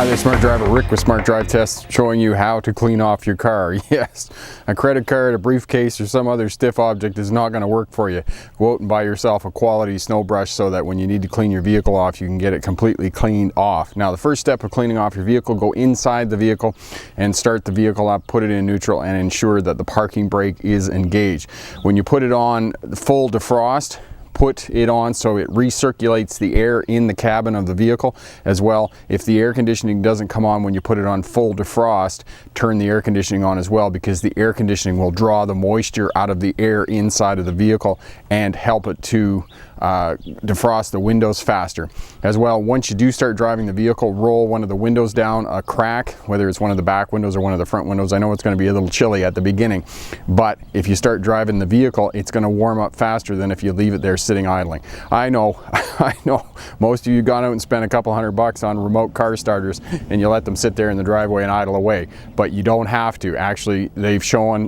Hi there, Smart Driver. Rick with Smart Drive Test, showing you how to clean off your car. Yes, a credit card, a briefcase, or some other stiff object is not going to work for you. Go out and buy yourself a quality snow brush so that when you need to clean your vehicle off, you can get it completely cleaned off. Now, the first step of cleaning off your vehicle, go inside the vehicle and start the vehicle up, put it in neutral, and ensure that the parking brake is engaged. When you put it on full defrost, put it on so it recirculates the air in the cabin of the vehicle as well. If the air conditioning doesn't come on when you put it on full defrost, turn the air conditioning on as well, because the air conditioning will draw the moisture out of the air inside of the vehicle and help it to defrost the windows faster. As well, once you do start driving the vehicle, roll one of the windows down a crack, whether it's one of the back windows or one of the front windows. I know it's going to be a little chilly at the beginning, but if you start driving the vehicle, it's going to warm up faster than if you leave it there sitting idling. I know most of you gone out and spent a couple $100 on remote car starters and you let them sit there in the driveway and idle away, but you don't have to. Actually,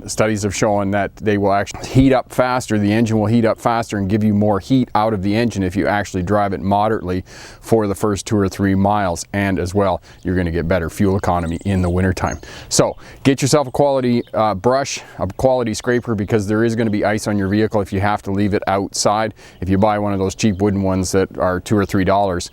studies have shown that they will actually heat up faster. The engine will heat up faster and give you more heat out of the engine if you actually drive it moderately for the first 2 or 3 miles, and as well, you're going to get better fuel economy in the wintertime. So get yourself a quality brush, a quality scraper, because there is going to be ice on your vehicle if you have to leave it outside. If you buy one of those cheap wooden ones that are $2 or $3,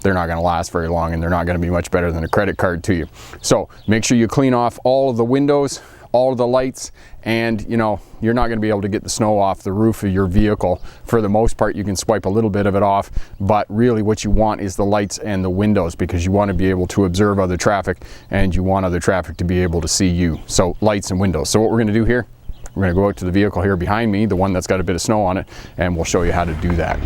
they're not going to last very long, and they're not going to be much better than a credit card to you. So make sure you clean off all of the windows, all of the lights, and you're not going to be able to get the snow off the roof of your vehicle. For the most part, you can swipe a little bit of it off, but really what you want is the lights and the windows, because you want to be able to observe other traffic and you want other traffic to be able to see you. So lights and windows. So what we're going to do here, we're going to go out to the vehicle here behind me, the one that's got a bit of snow on it, and we'll show you how to do that.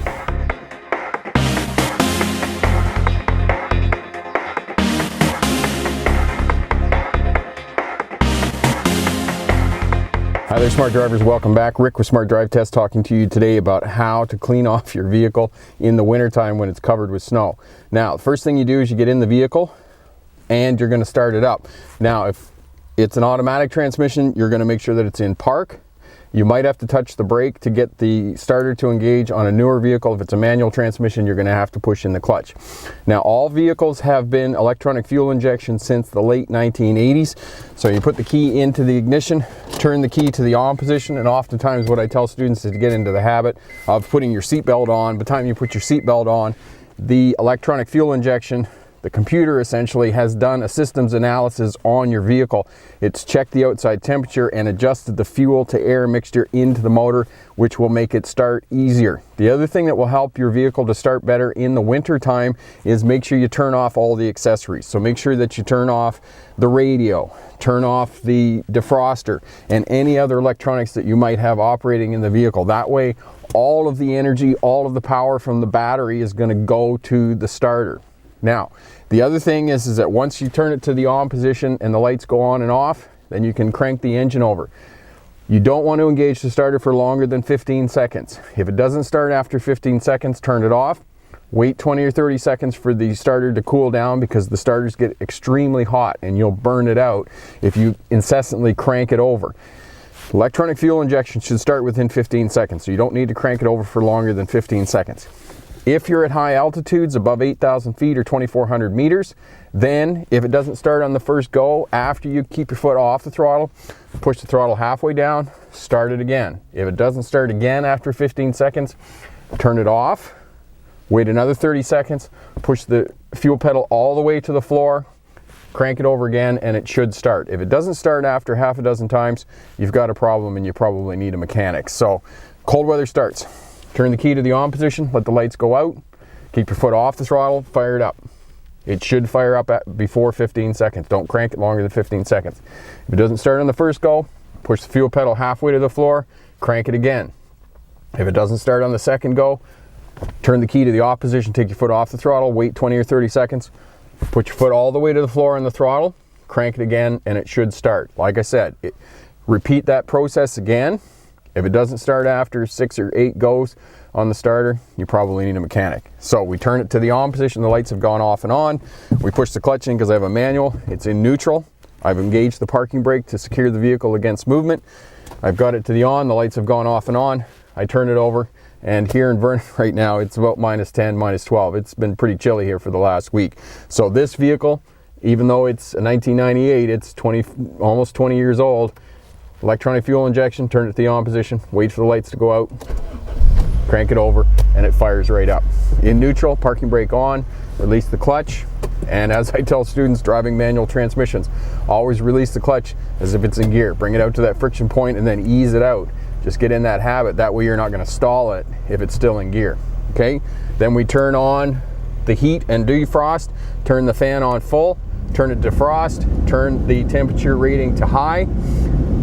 Hi there, Smart Drivers. Welcome back. Rick with Smart Drive Test, talking to you today about how to clean off your vehicle in the wintertime when it's covered with snow. Now, the first thing you do is you get in the vehicle and you're going to start it up. Now, if it's an automatic transmission, you're going to make sure that it's in park. You might have to touch the brake to get the starter to engage. On a newer vehicle, if it's a manual transmission, you're going to have to push in the clutch. Now, all vehicles have been electronic fuel injection since the late 1980s. So you put the key into the ignition, turn the key to the on position, and oftentimes what I tell students is to get into the habit of putting your seatbelt on. By the time you put your seatbelt on, the electronic fuel injection, the computer essentially has done a systems analysis on your vehicle. It's checked the outside temperature and adjusted the fuel to air mixture into the motor, which will make it start easier. The other thing that will help your vehicle to start better in the winter time is make sure you turn off all the accessories. So make sure that you turn off the radio, turn off the defroster, and any other electronics that you might have operating in the vehicle. That way, all of the energy, all of the power from the battery is going to go to the starter. Now, the other thing is that once you turn it to the on position and the lights go on and off, then you can crank the engine over. You don't want to engage the starter for longer than 15 seconds. If it doesn't start after 15 seconds, turn it off. Wait 20 or 30 seconds for the starter to cool down, because the starters get extremely hot and you'll burn it out if you incessantly crank it over. Electronic fuel injection should start within 15 seconds, so you don't need to crank it over for longer than 15 seconds. If you're at high altitudes, above 8,000 feet or 2,400 meters, then if it doesn't start on the first go, after you keep your foot off the throttle, push the throttle halfway down, start it again. If it doesn't start again after 15 seconds, turn it off, wait another 30 seconds, push the fuel pedal all the way to the floor, crank it over again, and it should start. If it doesn't start after half a dozen times, you've got a problem and you probably need a mechanic. So, cold weather starts. Turn the key to the on position, let the lights go out, keep your foot off the throttle, fire it up. It should fire up before 15 seconds. Don't crank it longer than 15 seconds. If it doesn't start on the first go, push the fuel pedal halfway to the floor, crank it again. If it doesn't start on the second go, turn the key to the off position, take your foot off the throttle, wait 20 or 30 seconds, put your foot all the way to the floor on the throttle, crank it again, and it should start. Like I said, repeat that process again. If it doesn't start after 6 or 8 goes on the starter, you probably need a mechanic. So we turn it to the on position, the lights have gone off and on. We push the clutch in because I have a manual, it's in neutral. I've engaged the parking brake to secure the vehicle against movement. I've got it to the on, the lights have gone off and on. I turn it over, and here in Vernon right now, it's about -10, -12. It's been pretty chilly here for the last week. So this vehicle even though it's a 1998, it's almost 20 years old. Electronic fuel injection, turn it to the on position, wait for the lights to go out, crank it over, and it fires right up. In neutral, parking brake on, release the clutch, and as I tell students driving manual transmissions, always release the clutch as if it's in gear. Bring it out to that friction point and then ease it out. Just get in that habit, that way you're not going to stall it if it's still in gear. Okay, then we turn on the heat and defrost, turn the fan on full, turn it to defrost, turn the temperature rating to high.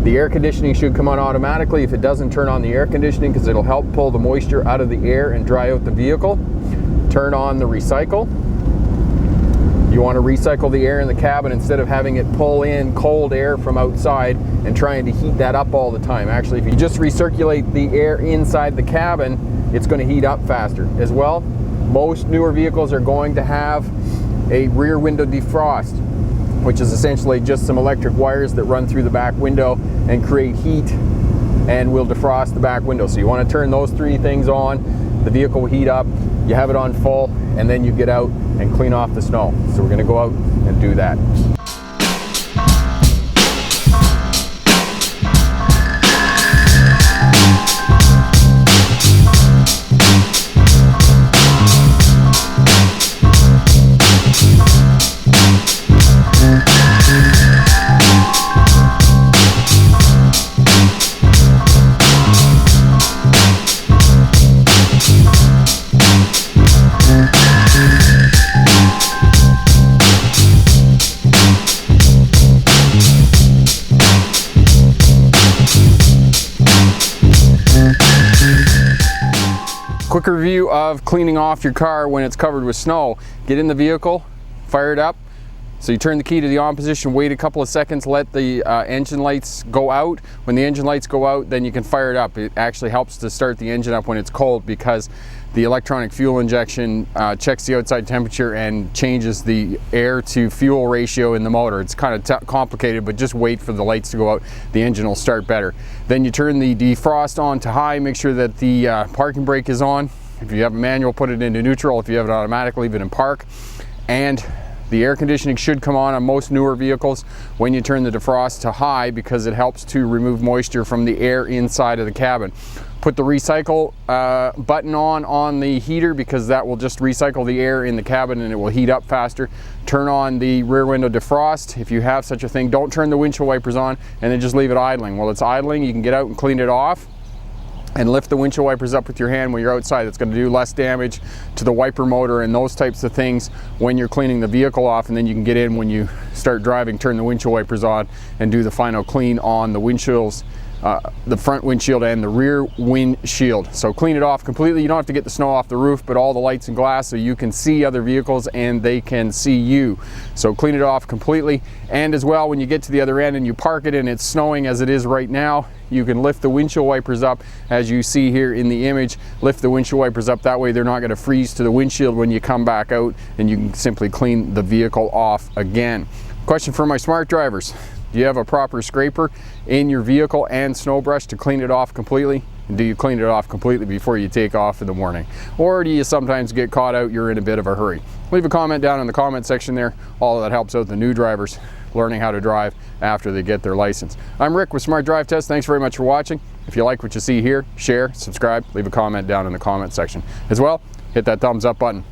The air conditioning should come on automatically. If it doesn't, turn on the air conditioning because it'll help pull the moisture out of the air and dry out the vehicle. Turn on the recycle. You want to recycle the air in the cabin instead of having it pull in cold air from outside and trying to heat that up all the time. Actually, if you just recirculate the air inside the cabin, it's going to heat up faster. As well, most newer vehicles are going to have a rear window defrost, which is essentially just some electric wires that run through the back window and create heat and will defrost the back window. So you want to turn those three things on, the vehicle will heat up, you have it on full, and then you get out and clean off the snow. So we're going to go out and do that. Quick review of cleaning off your car when it's covered with snow. Get in the vehicle, fire it up. So you turn the key to the on position, wait a couple of seconds, let the engine lights go out. When the engine lights go out, then you can fire it up. It actually helps to start the engine up when it's cold because the electronic fuel injection checks the outside temperature and changes the air to fuel ratio in the motor. It's kind of complicated, but just wait for the lights to go out. The engine will start better. Then you turn the defrost on to high, make sure that the parking brake is on. If you have a manual, put it into neutral. If you have it automatic, leave it in park. And the air conditioning should come on most newer vehicles when you turn the defrost to high because it helps to remove moisture from the air inside of the cabin. Put the recycle button on the heater because that will just recycle the air in the cabin and it will heat up faster. Turn on the rear window defrost if you have such a thing. Don't turn the windshield wipers on and then just leave it idling. While it's idling, you can get out and clean it off and lift the windshield wipers up with your hand when you're outside. It's going to do less damage to the wiper motor and those types of things when you're cleaning the vehicle off, and then you can get in when you start driving, turn the windshield wipers on and do the final clean on the windshields, the front windshield and the rear windshield. So clean it off completely. You don't have to get the snow off the roof, but all the lights and glass so you can see other vehicles and they can see you. So clean it off completely. And as well, when you get to the other end and you park it and it's snowing as it is right now, you can lift the windshield wipers up as you see here in the image. Lift the windshield wipers up, that way they're not going to freeze to the windshield when you come back out, and you can simply clean the vehicle off again. Question for my smart drivers: do you have a proper scraper in your vehicle and snow brush to clean it off completely? And do you clean it off completely before you take off in the morning? Or do you sometimes get caught out, you're in a bit of a hurry? Leave a comment down in the comment section there. All of that helps out the new drivers learning how to drive after they get their license. I'm Rick with Smart Drive Test. Thanks very much for watching. If you like what you see here, share, subscribe, leave a comment down in the comment section. As well, hit that thumbs up button.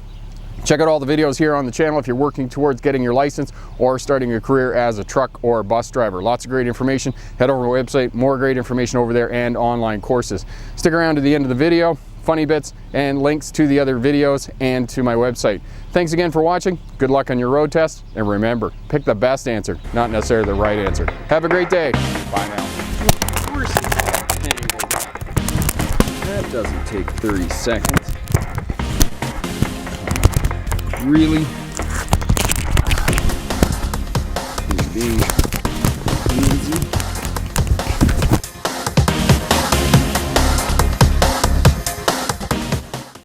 Check out all the videos here on the channel if you're working towards getting your license or starting a career as a truck or bus driver. Lots of great information. Head over to our website, more great information over there, and online courses. Stick around to the end of the video, funny bits and links to the other videos and to my website. Thanks again for watching. Good luck on your road test, and remember, pick the best answer, not necessarily the right answer. Have a great day. Bye now. That doesn't take 30 seconds. Really?